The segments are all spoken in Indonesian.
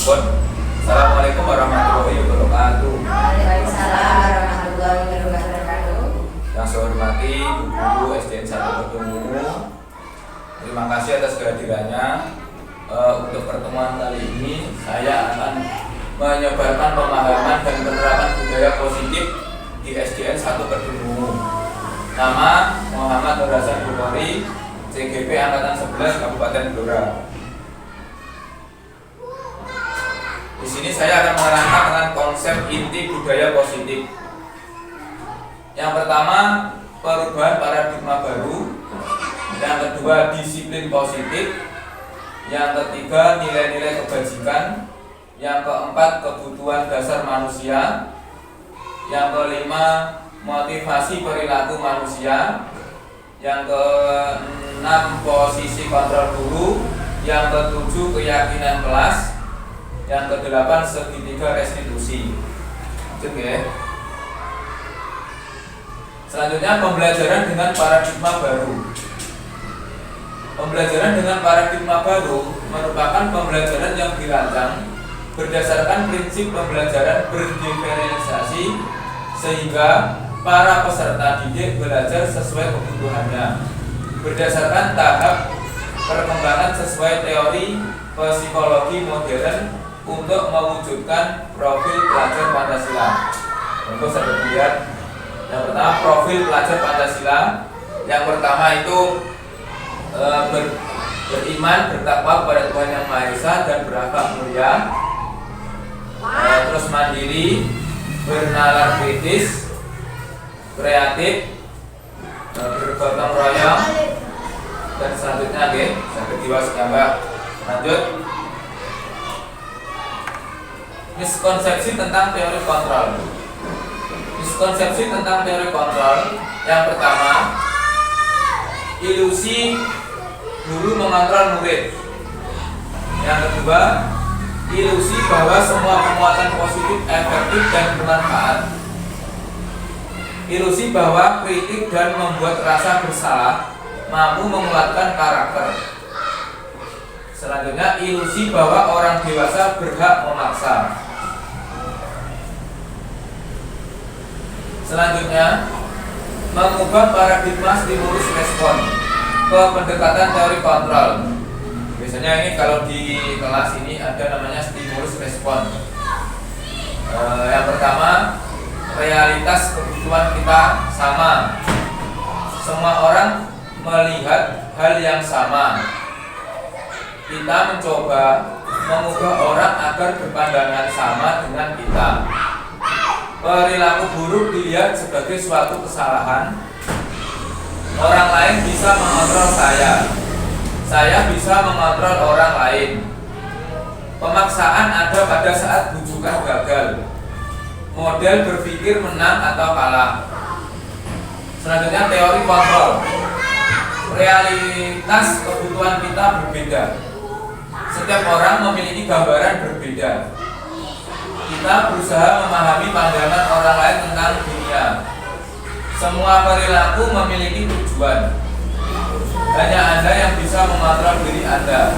Assalamualaikum warahmatullahi wabarakatuh. Waalaikumsalam warahmatullahi wabarakatuh. Yang saya hormati Bu Guru SDN 1 Kedungunu, terima kasih atas kehadirannya. Untuk pertemuan kali ini saya akan menyebarkan pemahaman dan penerapan budaya positif di SDN 1 Kedungunu. Nama Muhammad Nur Hasan Bukhari, CGP Angkatan 11 Kabupaten Blora. Di sini saya akan menerangkan dengan konsep inti budaya positif. Yang pertama, perubahan paradigma baru. Yang kedua, disiplin positif. Yang ketiga, nilai-nilai kebajikan. Yang keempat, kebutuhan dasar manusia. Yang kelima, motivasi perilaku manusia. Yang keenam, posisi kontrol guru. Yang ketujuh, keyakinan kelas. Yang kedelapan, segitiga restitusi. Lanjut ya. Selanjutnya, pembelajaran dengan paradigma baru. Pembelajaran dengan paradigma baru merupakan pembelajaran yang dirancang berdasarkan prinsip pembelajaran berdiferensiasi sehingga para peserta didik belajar sesuai kebutuhannya berdasarkan tahap perkembangan sesuai teori psikologi modern untuk mewujudkan profil pelajar Pancasila. Untuk saya lihat, yang pertama profil pelajar Pancasila. Yang pertama itu beriman, bertakwa kepada Tuhan Yang Maha Esa dan berakhlak mulia. Terus mandiri, bernalar kritis, kreatif, bergotong royong, dan selanjutnya sampai dewasa gambar. Lanjut. Miskonsepsi tentang teori kontrol. Miskonsepsi tentang teori kontrol. Yang pertama, ilusi guru mengontrol murid. Yang kedua, ilusi bahwa semua penguatan positif efektif dan bermanfaat. Ilusi bahwa kritik dan membuat rasa bersalah mampu menguatkan karakter. Selanjutnya, ilusi bahwa orang dewasa berhak memaksa. Selanjutnya, mengubah paradigma stimulus respon ke pendekatan teori kontrol. Biasanya ini kalau di kelas ini ada namanya stimulus respon. Yang pertama, realitas kebutuhan kita sama. Semua orang melihat hal yang sama. Kita mencoba mengubah orang agar berpandangan sama dengan kita. Perilaku buruk dilihat sebagai suatu kesalahan. Orang lain bisa mengontrol saya bisa mengontrol orang lain. Pemaksaan ada pada saat bujukan gagal. Model berpikir menang atau kalah. Selanjutnya, teori kontrol. Realitas kebutuhan kita berbeda. Setiap orang memiliki gambaran berbeda. Kita berusaha memahami pandangan orang lain tentang dunia. Semua perilaku memiliki tujuan. Hanya Anda yang bisa mengontrol diri Anda.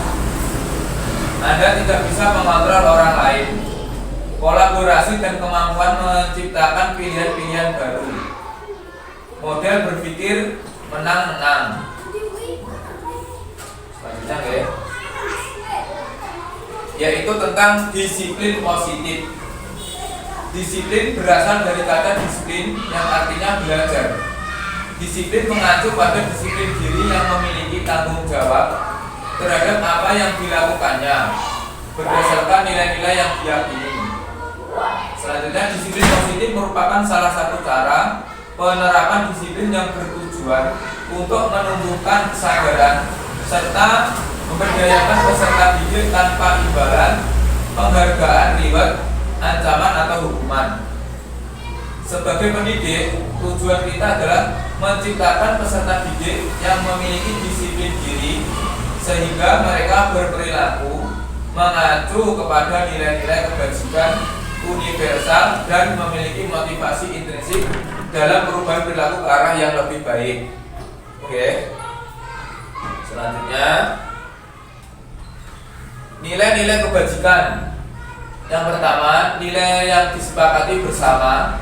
Anda tidak bisa mengontrol orang lain. Kolaborasi dan kemampuan menciptakan pilihan-pilihan baru. Model berpikir menang-menang. Selanjutnya yaitu tentang disiplin positif. Disiplin berasal dari kata disiplin yang artinya belajar. Disiplin mengacu pada disiplin diri yang memiliki tanggung jawab terhadap apa yang dilakukannya berdasarkan nilai-nilai yang diyakini. Selanjutnya, disiplin positif merupakan salah satu cara penerapan disiplin yang bertujuan untuk menumbuhkan kesadaran serta memberdayakan peserta didik tanpa imbalan, penghargaan, reward, ancaman atau hukuman. Sebagai pendidik, tujuan kita adalah menciptakan peserta didik yang memiliki disiplin diri sehingga mereka berperilaku mengacu kepada nilai-nilai kebajikan universal dan memiliki motivasi intrinsik dalam perubahan perilaku ke arah yang lebih baik. Oke. Selanjutnya, nilai-nilai kebajikan. Yang pertama, nilai yang disepakati bersama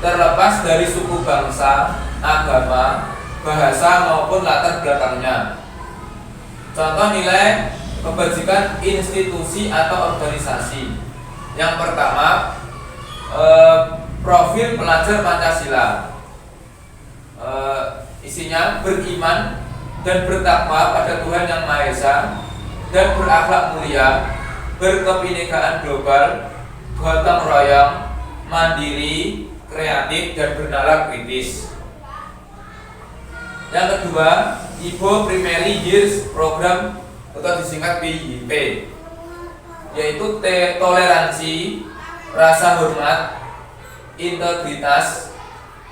terlepas dari suku bangsa, agama, bahasa maupun latar belakangnya. Contoh nilai kebajikan institusi atau organisasi. Yang pertama, profil pelajar Pancasila. Isinya beriman dan bertakwa pada Tuhan Yang Maha Esa dan berakhlak mulia, berkebinekaan global, gotong royong, mandiri, kreatif dan bernalar kritis. Yang kedua, Ibo Primary Years Program atau disingkat PYP, yaitu toleransi, rasa hormat, integritas,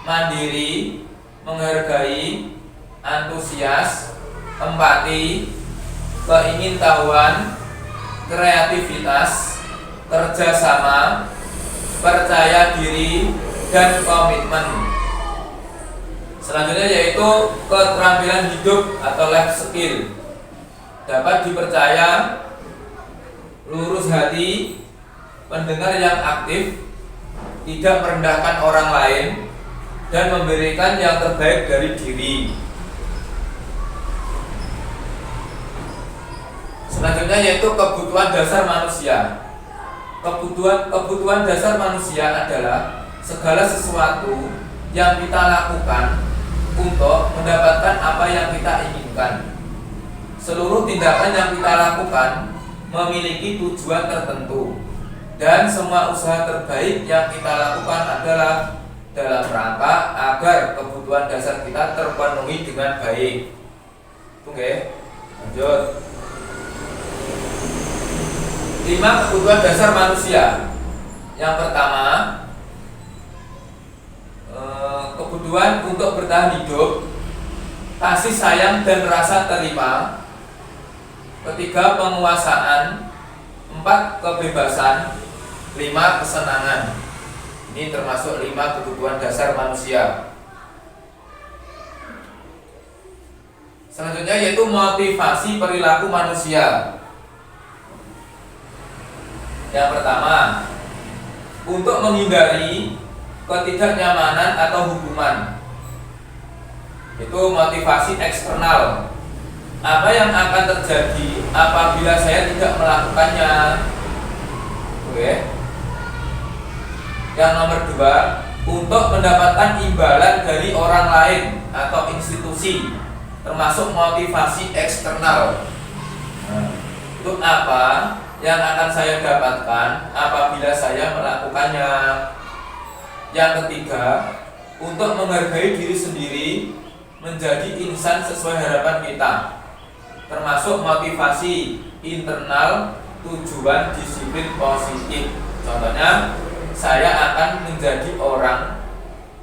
mandiri, menghargai, antusias, empati, keingintahuan, kreativitas, kerjasama, percaya diri, dan komitmen. Selanjutnya yaitu keterampilan hidup atau life skill. Dapat dipercaya, lurus hati, pendengar yang aktif, tidak merendahkan orang lain, dan memberikan yang terbaik dari diri. Selanjutnya yaitu kebutuhan dasar manusia. Kebutuhan dasar manusia adalah segala sesuatu yang kita lakukan untuk mendapatkan apa yang kita inginkan. Seluruh tindakan yang kita lakukan memiliki tujuan tertentu, dan semua usaha terbaik yang kita lakukan adalah dalam rangka agar kebutuhan dasar kita terpenuhi dengan baik. Oke, lanjut. 5 kebutuhan dasar manusia. Yang pertama, kebutuhan untuk bertahan hidup, kasih sayang dan rasa terima. Ketiga, penguasaan. 4, kebebasan. 5, kesenangan. Ini termasuk 5 kebutuhan dasar manusia. Selanjutnya yaitu motivasi perilaku manusia. Yang pertama, untuk menghindari ketidaknyamanan atau hukuman. Itu motivasi eksternal. Apa yang akan terjadi apabila saya tidak melakukannya? Oke. Yang nomor 2, untuk mendapatkan imbalan dari orang lain atau institusi, termasuk motivasi eksternal. Nah, itu apa yang akan saya dapatkan apabila saya melakukannya? Yang ketiga, untuk menghargai diri sendiri, menjadi insan sesuai harapan kita, termasuk motivasi internal, tujuan, disiplin positif. Contohnya, saya akan menjadi orang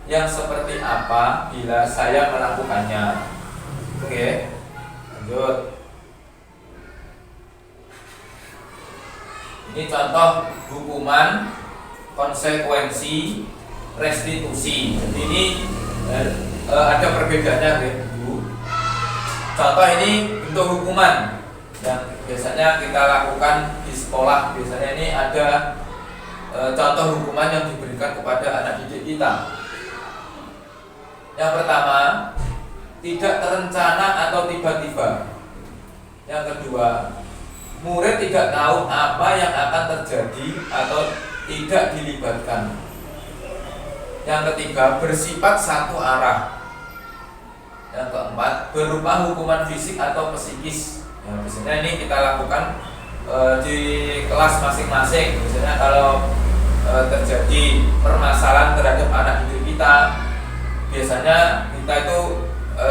yang seperti apa bila saya melakukannya. Oke, lanjut. Ini contoh hukuman, konsekuensi, restitusi. Jadi ini ada perbedaannya, Bu. Contoh ini bentuk hukuman yang biasanya kita lakukan di sekolah. Biasanya ini ada contoh hukuman yang diberikan kepada anak didik kita. Yang pertama, tidak terencana atau tiba-tiba. Yang kedua, murid tidak tahu apa yang akan terjadi atau tidak dilibatkan. Yang ketiga, bersifat satu arah. Yang keempat, berupa hukuman fisik atau psikis. Ya, biasanya ini kita lakukan di kelas masing-masing. Misalnya kalau terjadi permasalahan terhadap anak didik kita, biasanya kita itu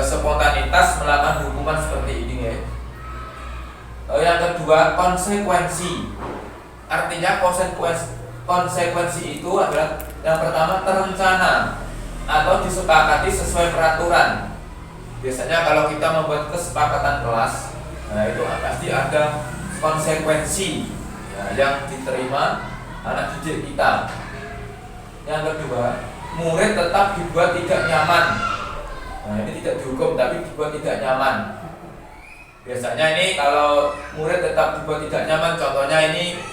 spontanitas melakukan hukuman seperti ini ya. Yang kedua, konsekuensi. Artinya konsekuensi itu adalah yang pertama, terencana atau disepakati sesuai peraturan. Biasanya kalau kita membuat kesepakatan kelas, nah itu pasti ada konsekuensi yang diterima anak didik kita. Yang kedua, murid tetap dibuat tidak nyaman. Nah ini tidak dihukum tapi dibuat tidak nyaman. Biasanya ini kalau murid tetap dibuat tidak nyaman, contohnya ini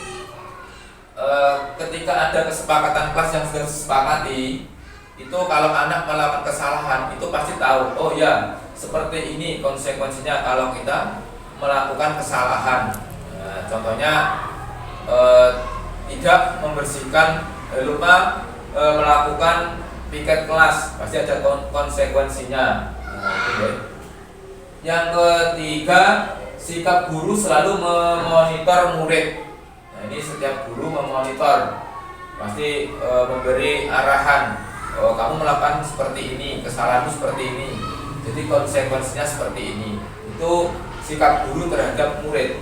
ketika ada kesepakatan kelas yang sudah disepakati, itu kalau anak melakukan kesalahan itu pasti tahu, oh ya seperti ini konsekuensinya kalau kita melakukan kesalahan. Nah, contohnya tidak membersihkan, lupa melakukan piket kelas, pasti ada konsekuensinya. Nah, gitu. Yang ketiga, sikap guru selalu memonitor murid. Nah, ini setiap guru memonitor, pasti memberi arahan, oh, kamu melakukan seperti ini, kesalahanmu seperti ini, jadi konsekuensinya seperti ini. Itu sikap guru terhadap murid.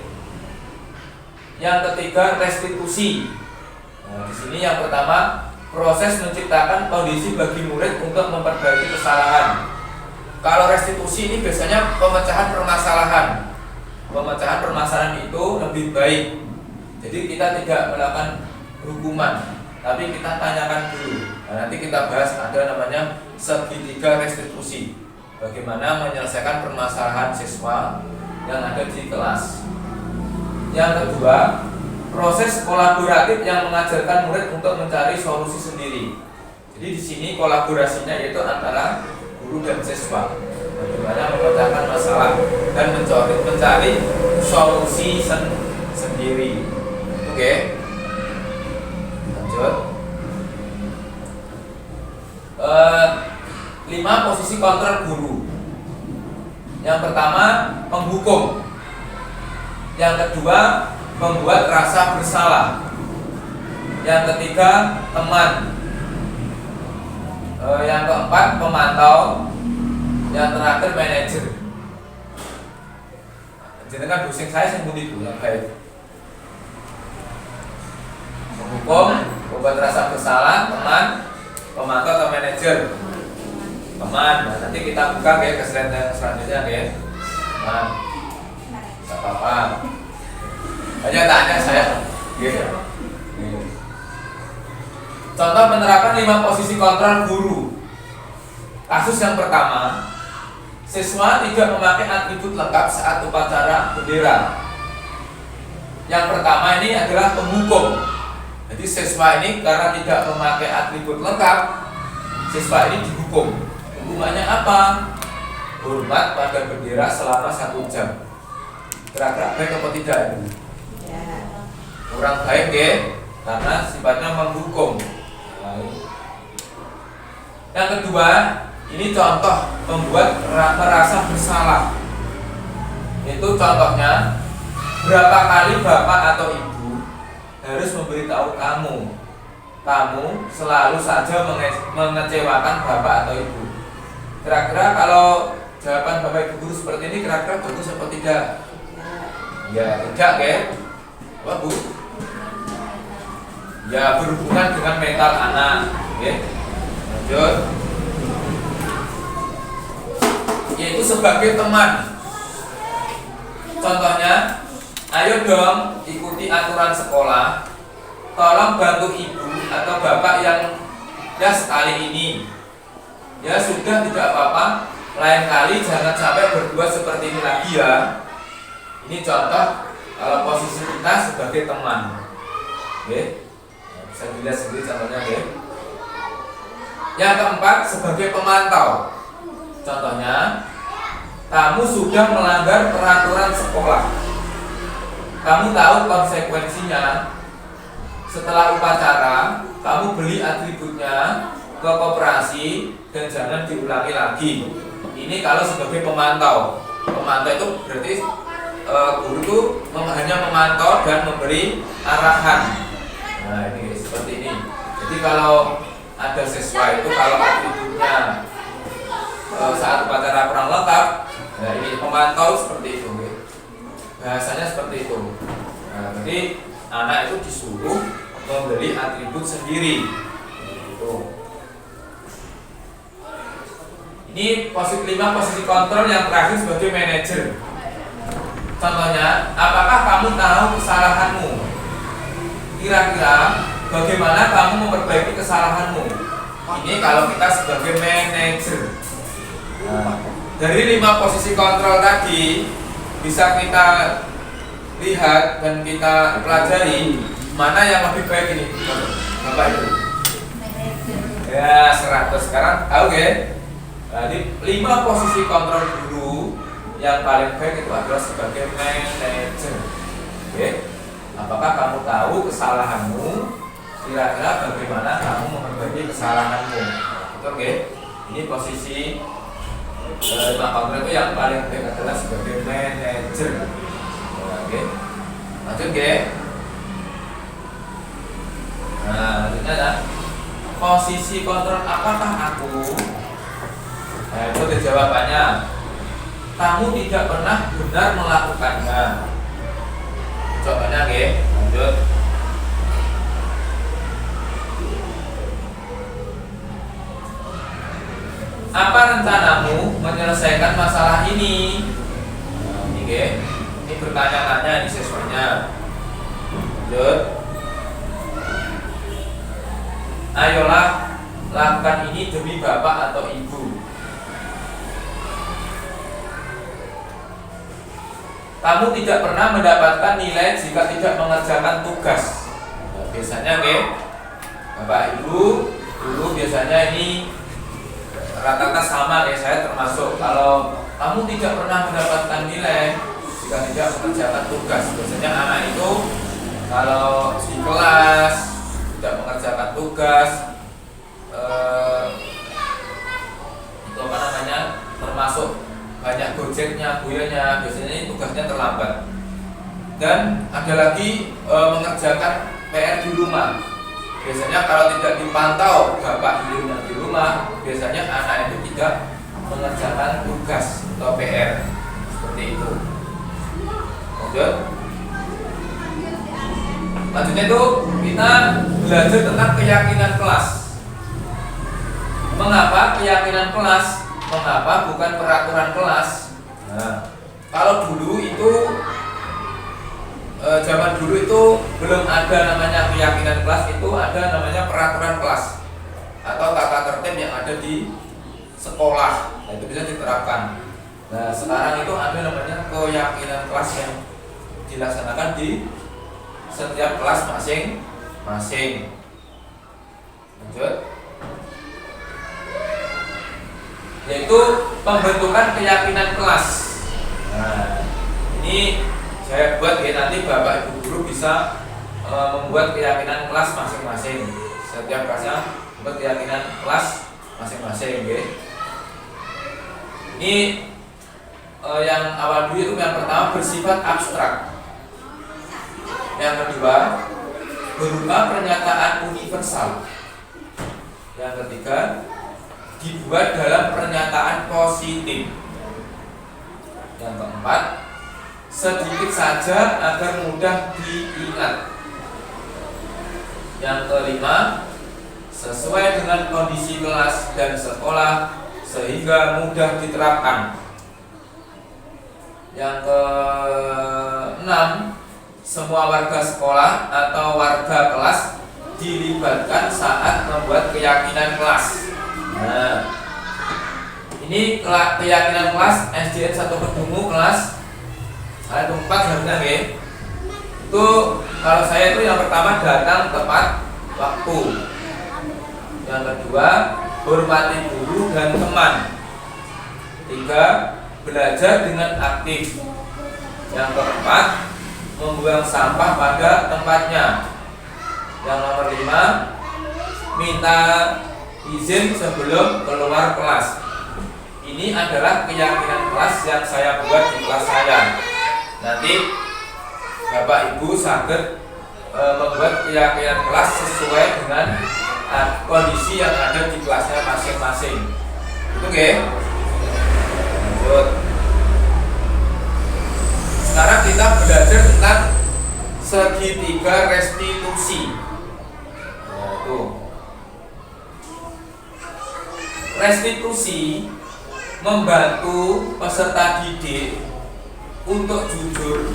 Yang ketiga, restitusi. Nah, di sini yang pertama, proses menciptakan kondisi bagi murid untuk memperbaiki kesalahan. Kalau restitusi ini biasanya pemecahan permasalahan. Pemecahan permasalahan itu lebih baik. Jadi kita tidak melakukan hukuman, tapi kita tanyakan dulu. Nah, nanti kita bahas ada namanya segitiga restitusi. Bagaimana menyelesaikan permasalahan siswa yang ada di kelas. Yang kedua, proses kolaboratif yang mengajarkan murid untuk mencari solusi sendiri. Jadi di sini kolaborasinya yaitu antara guru dan siswa. Bagaimana memecahkan masalah dan mencari solusi sendiri. Oke. Lanjut. 5 posisi kontrol guru. Yang pertama, menghukum. Yang kedua, membuat rasa bersalah. Yang ketiga, teman. Yang keempat, pemantau. Yang terakhir, manajer. Jenengan dosen saya yang itu yang baik. Menghukum, membuat rasa bersalah, teman, pemantau atau manajer. Teman. Nah, nanti kita buka ya ke slide yang selanjutnya ya. Teman. Enggak apa-apa. Hanya tanya saya. Gitu. Contoh penerapan 5 posisi kontrol guru. Kasus yang pertama, siswa tidak memakai atribut lengkap saat upacara bendera. Yang pertama ini adalah penghukum. Jadi siswa ini karena tidak memakai atribut lengkap, siswa ini dihukum. Hukumannya apa? Hormat pada bendera selama 1 jam. Kira-kira baik atau tidak ini? Kurang baik ya, karena sifatnya menghukum. Yang kedua, ini contoh membuat merasa bersalah. Itu contohnya, berapa kali bapak atau ibu harus memberitahu kamu selalu saja mengecewakan bapak atau ibu. Kira-kira kalau jawaban bapak ibu guru seperti ini kira-kira bagus atau tidak? Ya tidak ya. Apa bu? Ya berhubungan dengan mental anak. Ya. Lanjut. Yaitu sebagai teman. Contohnya, ayo dong ikuti aturan sekolah. Tolong bantu ibu atau bapak yang ya sekali ini. Ya sudah tidak apa-apa. Lain kali jangan sampai berbuat seperti ini lagi ya. Ini contoh kalau posisi kita sebagai teman. Oke. Bisa dilihat sendiri contohnya ya. Yang keempat sebagai pemantau. Contohnya, kamu sudah melanggar peraturan sekolah. Kamu tahu konsekuensinya. Setelah upacara, kamu beli atributnya ke koperasi dan jangan diulangi lagi. Ini kalau sebagai pemantau. Pemantau itu berarti guru itu hanya memantau dan memberi arahan. Nah ini seperti ini. Jadi kalau ada siswa itu kalau atributnya saat upacara kurang lengkap, nah ini pemantau seperti itu. Bahasanya seperti itu. Nah, jadi anak itu disuruh membeli atribut sendiri. Gitu. Ini posisi 5 posisi kontrol yang terakhir sebagai manajer. Contohnya, apakah kamu tahu kesalahanmu? Kira-kira bagaimana kamu memperbaiki kesalahanmu? Ini kalau kita sebagai manajer. Nah, dari 5 posisi kontrol tadi bisa kita lihat dan kita pelajari Mana yang lebih baik ini? Bapak Ibu. Ya 100. Sekarang tahu ya? Jadi 5 posisi kontrol guru yang paling baik itu adalah sebagai manajer. Oke? Apakah kamu tahu kesalahanmu? Kira-kira bagaimana kamu memperbaiki kesalahanmu? Oke? Ini posisi 5 kontrol itu yang paling baik adalah sebagai manajer. Oke? Lanjut ya. Nah, lanjutnya adalah posisi kontrol apakah aku? Nah, itu jawabannya. Kamu tidak pernah benar melakukannya. Jawabannya oke. Lanjut. Apa rencanamu menyelesaikan masalah ini? Nah, ini bertanya-tanya di siswanya. Lanjut. Ayolah lakukan ini demi bapak atau ibu. Kamu tidak pernah mendapatkan nilai jika tidak mengerjakan tugas. Nah, biasanya bapak ibu dulu biasanya ini rata-rata sama saya termasuk. Kalau kamu tidak pernah mendapatkan nilai jika tidak mengerjakan tugas, biasanya anak itu kalau di kelas tidak mengerjakan tugas itu apa namanya, termasuk banyak gojeknya, buyanya, biasanya ini tugasnya terlambat. Dan ada lagi mengerjakan PR di rumah. Biasanya kalau tidak dipantau bapak ibunya di rumah, biasanya anak itu tidak mengerjakan tugas atau PR seperti itu. Lanjut. Lanjutnya itu kita belajar tentang keyakinan kelas. Mengapa keyakinan kelas? Mengapa bukan peraturan kelas? Nah, kalau dulu itu zaman dulu itu belum ada namanya keyakinan kelas, itu ada namanya peraturan kelas atau tata tertib yang ada di sekolah. Nah, itu bisa diterapkan. Nah, sekarang itu ada namanya keyakinan kelas yang dilaksanakan di setiap kelas masing-masing. Lanjut. Yaitu pembentukan keyakinan kelas. Nah, ini saya buat nanti bapak ibu guru bisa membuat keyakinan kelas masing-masing. Setiap kelasnya membuat keyakinan kelas masing-masing. Ini yang awal dulu itu yang pertama bersifat abstrak. Yang kedua berupa pernyataan universal. Yang ketiga dibuat dalam pernyataan positif. Yang keempat sedikit saja agar mudah diingat. Yang kelima sesuai dengan kondisi kelas dan sekolah sehingga mudah diterapkan. Yang keenam semua warga sekolah atau warga kelas dilibatkan saat membuat keyakinan kelas. Nah, ini keyakinan kelas SDN 1 Kedungu kelas 4 harusnya itu kalau saya itu yang pertama datang tepat waktu, yang kedua hormati guru dan teman, tiga belajar dengan aktif, yang keempat membuang sampah pada tempatnya, yang nomor 5 minta izin sebelum keluar kelas. Ini adalah keyakinan kelas yang saya buat di kelas saya. Nanti bapak ibu sakit membuat keyakinan kelas sesuai dengan kondisi yang ada di kelasnya masing-masing. Itu lanjut. Sekarang kita belajar tentang segitiga restitusi. Nah, itu. Restitusi membantu peserta didik untuk jujur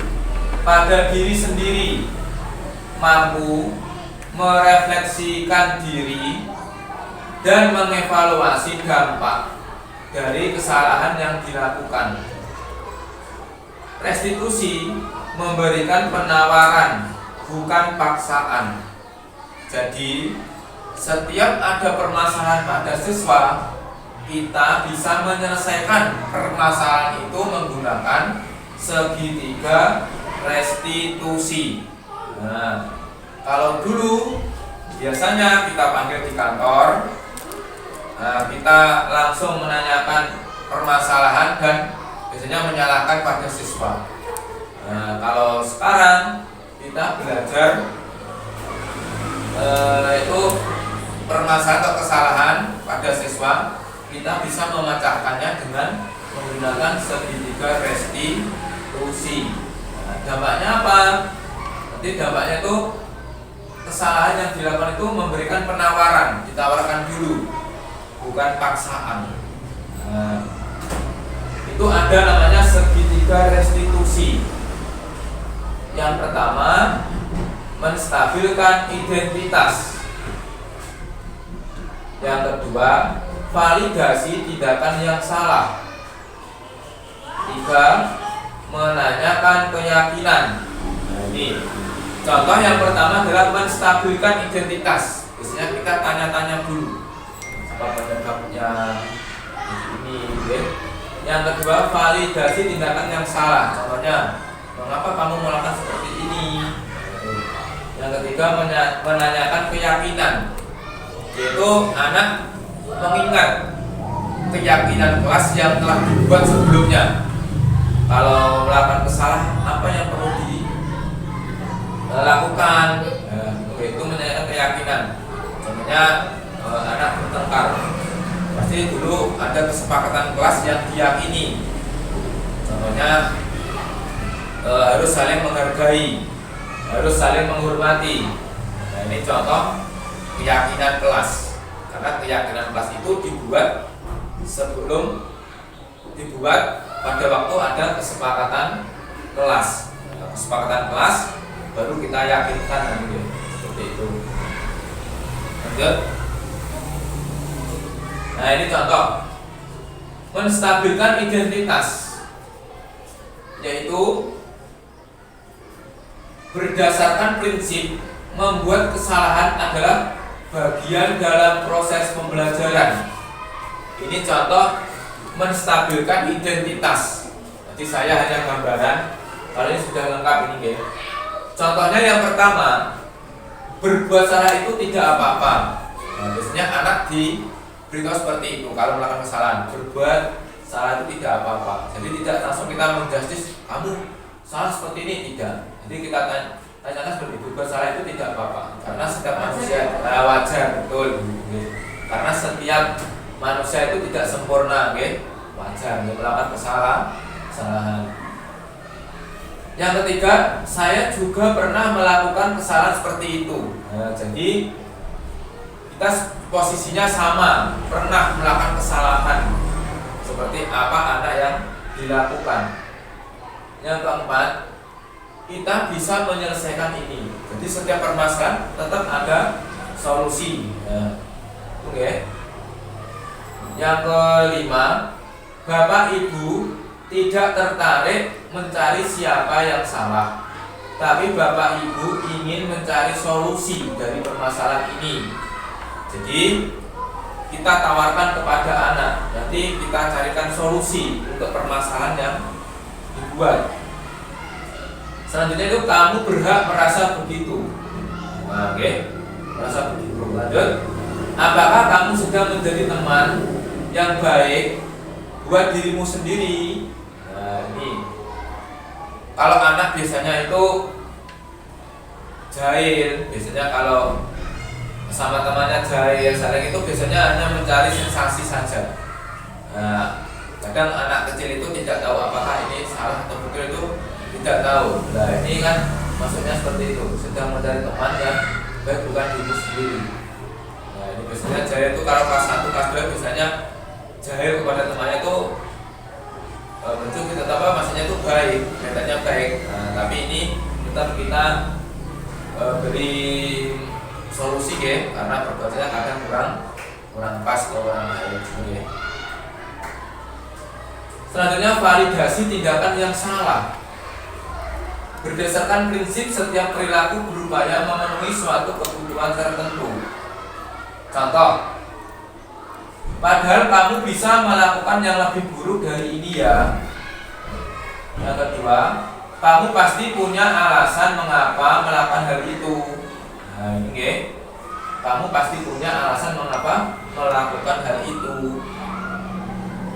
pada diri sendiri, mampu merefleksikan diri dan mengevaluasi dampak dari kesalahan yang dilakukan. Restitusi memberikan penawaran bukan paksaan. Jadi setiap ada permasalahan pada siswa, kita bisa menyelesaikan permasalahan itu menggunakan segitiga restitusi. Nah, kalau dulu biasanya kita panggil di kantor, kita langsung menanyakan permasalahan dan biasanya menyalahkan pada siswa. Kalau sekarang kita belajar itu permasalahan atau kesalahan pada siswa, kita bisa memecahkannya dengan menggunakan segitiga restitusi. Dampaknya apa? Nanti dampaknya itu kesalahan yang dilakukan itu memberikan penawaran, ditawarkan dulu, bukan paksaan. Itu ada namanya segitiga restitusi. Yang pertama, menstabilkan identitas. Yang kedua, validasi tindakan yang salah. 3, menanyakan keyakinan. Nah, ini contoh yang pertama adalah menstabilkan identitas. Biasanya kita tanya-tanya dulu apa penyebabnya ini, okay? Yang kedua, validasi tindakan yang salah. Contohnya, mengapa kamu melakukan seperti ini? Yang ketiga, menanyakan keyakinan, yaitu anak mengingat keyakinan kelas yang telah dibuat sebelumnya. Kalau melakukan kesalahan, apa yang perlu dilakukan? Itu menanyakan keyakinan. Contohnya, anak bertengkar, pasti dulu ada kesepakatan kelas yang diyakini. Contohnya, harus saling menghargai, harus saling menghormati. Nah, ini contoh keyakinan kelas. Karena keyakinan kelas itu dibuat sebelum dibuat pada waktu ada kesepakatan kelas. Kesepakatan kelas baru kita yakinkan, seperti itu. Lanjut. Nah, ini contoh menstabilkan identitas, yaitu berdasarkan prinsip membuat kesalahan adalah bagian dalam proses pembelajaran. Ini contoh menstabilkan identitas. Nanti saya hanya gambaran, kalau ini sudah lengkap ini, guys. Contohnya yang pertama, berbuat salah itu tidak apa-apa. Nah, biasanya anak diberitahu seperti itu kalau melakukan kesalahan. Berbuat salah itu tidak apa-apa. Jadi tidak langsung kita menjustis kamu salah seperti ini, tidak. Jadi kita tanyakan seperti itu, berbuat salah itu tidak apa-apa. Karena setiap manusia wajar, betul. Karena setiap manusia itu tidak sempurna, wajar melakukan kesalahan. Yang ketiga, saya juga pernah melakukan kesalahan seperti itu. Nah, jadi kita posisinya sama, pernah melakukan kesalahan seperti apa anak yang dilakukan. Yang keempat, kita bisa menyelesaikan ini. Jadi setiap permasalahan tetap ada solusi. Nah, oke. Yang kelima, Bapak Ibu tidak tertarik mencari siapa yang salah, tapi Bapak Ibu ingin mencari solusi dari permasalahan ini. Jadi kita tawarkan kepada anak, nanti kita carikan solusi untuk permasalahan yang dibuat. Selanjutnya itu kamu berhak merasa begitu. Nah, merasa begitu. Lanjut. Apakah kamu sedang menjadi teman yang baik buat dirimu sendiri? Nah, ini kalau anak biasanya itu jahil, biasanya kalau sama temannya jahil, saling itu biasanya hanya mencari sensasi saja. Nah, kadang anak kecil itu tidak tahu apakah ini salah atau betul, itu tidak tahu. Nah, ini kan maksudnya seperti itu, sedang mencari teman yang baik bukan dirimu sendiri. Nah, ini biasanya jahil itu kalau kelas 1, kelas 2 biasanya jahil kepada temannya itu bentuk kita tahu maksudnya itu baik, kelihatannya baik. Nah, tapi ini tetap kita beri solusi, karena perbuatannya kadang kurang pas atau kurang baik. Selanjutnya, validasi tindakan yang salah. Berdasarkan prinsip setiap perilaku berupaya memenuhi suatu kebutuhan tertentu. Contoh, padahal kamu bisa melakukan yang lebih buruk dari ini ya. Yang kedua, kamu pasti punya alasan mengapa melakukan hal itu. Nah, ini okay. Kamu pasti punya alasan mengapa melakukan hal itu.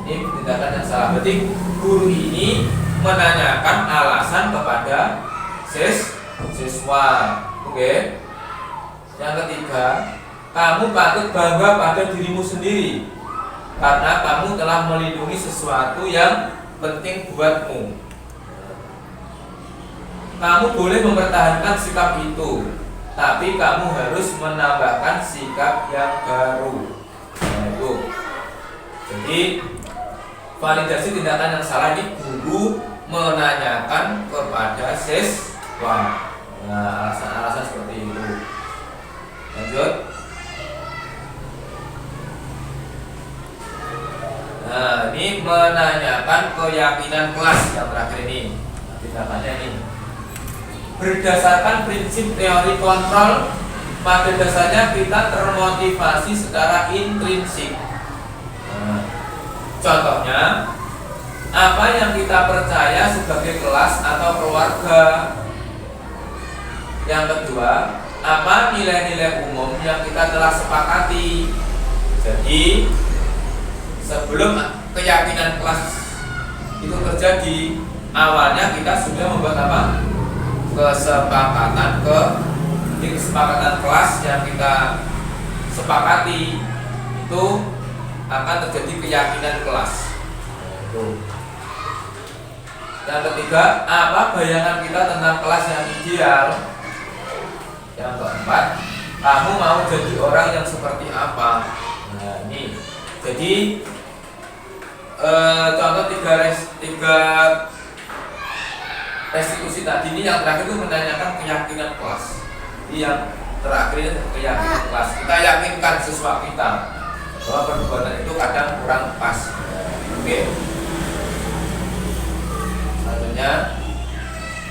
Ini tindakan yang salah. Berarti guru ini menanyakan alasan kepada siswa. Oke. Yang ketiga, kamu patut bangga pada dirimu sendiri karena kamu telah melindungi sesuatu yang penting buatmu. Kamu boleh mempertahankan sikap itu, tapi kamu harus menambahkan sikap yang baru. Nah, itu. Jadi validasi tindakan yang salah ini guru menanyakan kepada siswa. Nah, alasan-alasan seperti itu. Lanjut. Nah, ini menanyakan keyakinan kelas yang terakhir ini. Tindakannya ini. Berdasarkan prinsip teori kontrol, pada dasarnya kita termotivasi secara intrinsik. Nah, contohnya, apa yang kita percaya sebagai kelas atau keluarga. Yang kedua, apa nilai-nilai umum yang kita telah sepakati. Jadi, sebelum keyakinan kelas itu terjadi, awalnya kita sudah membuat apa? Kesepakatan kelas yang kita sepakati itu akan terjadi keyakinan kelas. Yang ketiga, apa bayangan kita tentang kelas yang ideal? Yang keempat, kamu mau jadi orang yang seperti apa? Nah, ini. Jadi contoh tiga restitusi tadi ini, yang terakhir itu menanyakan keyakinan kelas. Jadi yang terakhir keyakinan kelas. Kita yakinkan siswa kita bahwa perbuatan itu kadang kurang pas. Oke. Selanjutnya,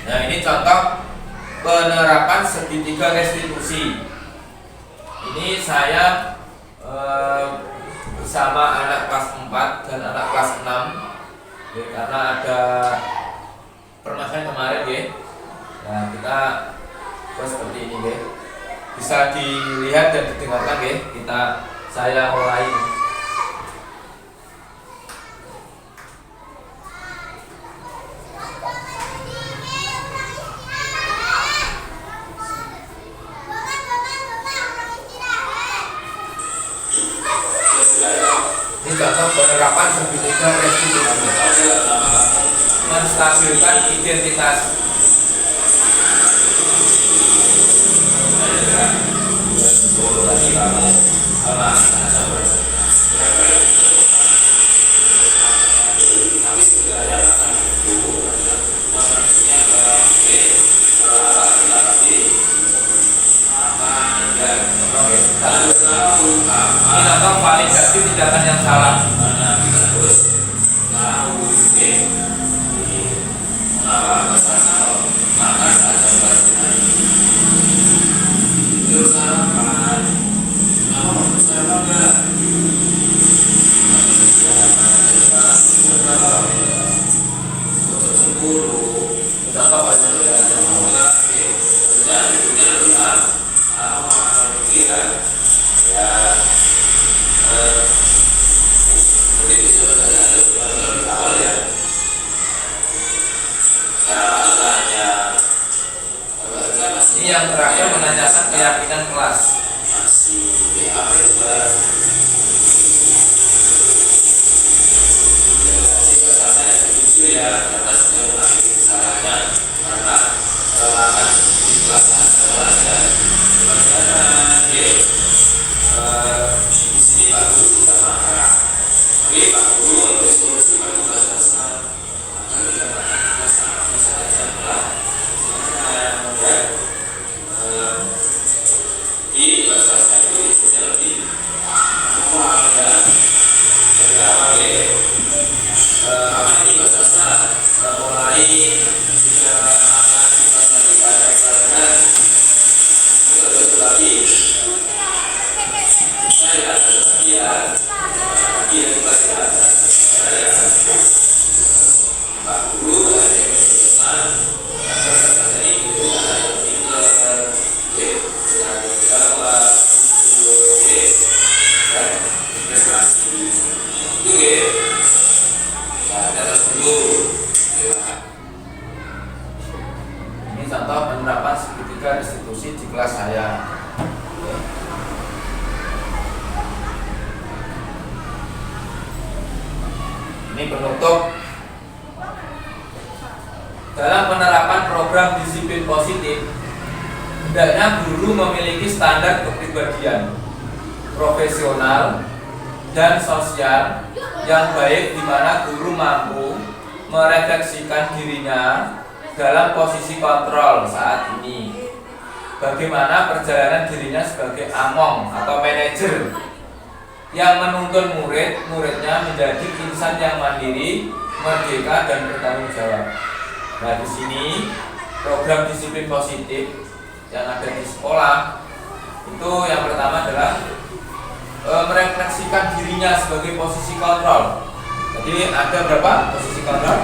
nah ini contoh penerapan segitiga restitusi. Ini saya bersama anak kelas 4 dan anak kelas 6 ya, karena ada permasalahan kemarin ya. Nah, kita buat seperti ini ya. Bisa dilihat dan didengarkan ya. Saya mulai. Ini contoh penerapan segitiga restitusi. Menstabilkan identitas. Ini contoh validasi tindakan yang salah. Ini yang terakhir menanyakan keyakinan kelas. Ini contoh penerapan segitiga restitusi di kelas saya. Ini penutup. Dalam penerapan program disiplin positif, hendaknya guru memiliki standar kepribadian profesional dan sosial yang baik, di mana guru mampu merefleksikan dirinya dalam posisi kontrol saat ini. Bagaimana perjalanan dirinya sebagai among atau manajer yang menuntun muridnya menjadi insan yang mandiri, merdeka, dan bertanggung jawab. Nah, di sini program disiplin positif yang ada di sekolah itu yang pertama adalah merefleksikan dirinya sebagai posisi kontrol. Jadi ada berapa posisi kontrol?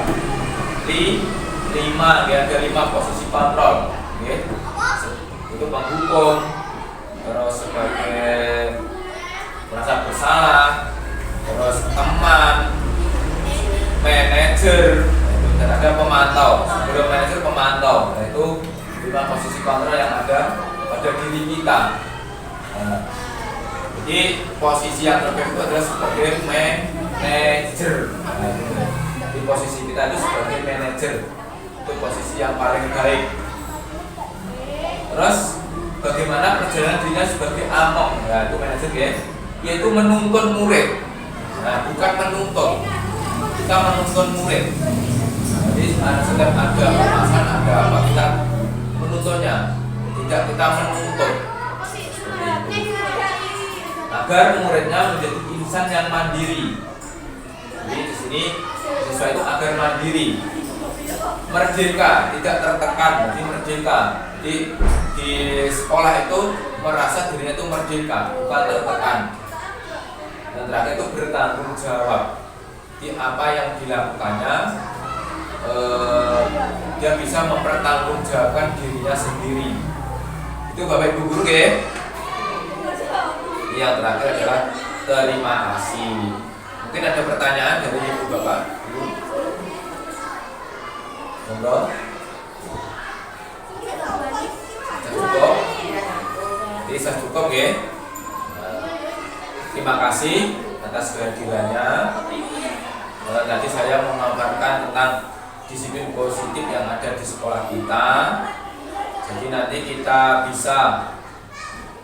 5, ya, ada 5 posisi kontrol. Oke. Itu penghukum, terus sebagai merasa bersalah, terus teman, manajer, dan ada pemantau. Sebelum manajer, pemantau. Nah, itu 5 posisi kontrol yang ada pada diri kita. Nah, jadi posisi yang terbaik itu adalah sebagai manajer. Nah, di posisi kita itu sebagai manajer, itu posisi yang paling baik. Terus bagaimana perjalanan dirinya sebagai among? Nah, itu manajer ya, yaitu menuntun murid. Nah, bukan menuntut, kita menuntun murid. Jadi setiap ada pemasaran, ada apa, kita menuntunnya, tidak kita menuntut. Agar muridnya menjadi insan yang mandiri. Jadi di sini siswa itu agar mandiri, merdeka, tidak tertekan. Jadi merdeka. Jadi di sekolah itu merasa dirinya itu merdeka, bukan tertekan. Dan terakhir itu bertanggung jawab. Di apa yang dilakukannya, dia bisa mempertanggungjawabkan dirinya sendiri. Itu Bapak Ibu guru ya. Yang terakhir adalah terima kasih. Mungkin ada pertanyaan dari Ibu Bapak Ibu. Monggo. Cukup. Jadi saya cukup ya. Terima kasih atas kehadirannya. Tadi saya memaparkan tentang disiplin positif yang ada di sekolah kita. Jadi nanti kita bisa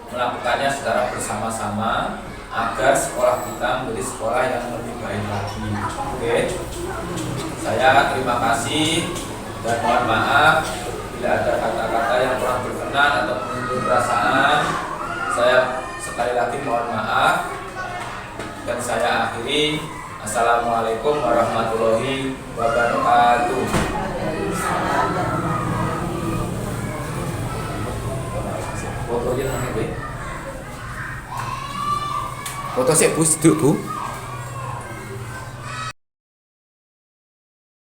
melakukannya secara bersama-sama agar sekolah kita menjadi sekolah yang lebih baik lagi. Oke. Saya terima kasih dan mohon maaf bila ada kata-kata yang kurang berkenan atau menyinggung perasaan. Saya sekali lagi mohon maaf dan saya akhiri. Assalamualaikum warahmatullahi wabarakatuh. Foto sih Bu, duduk Bu.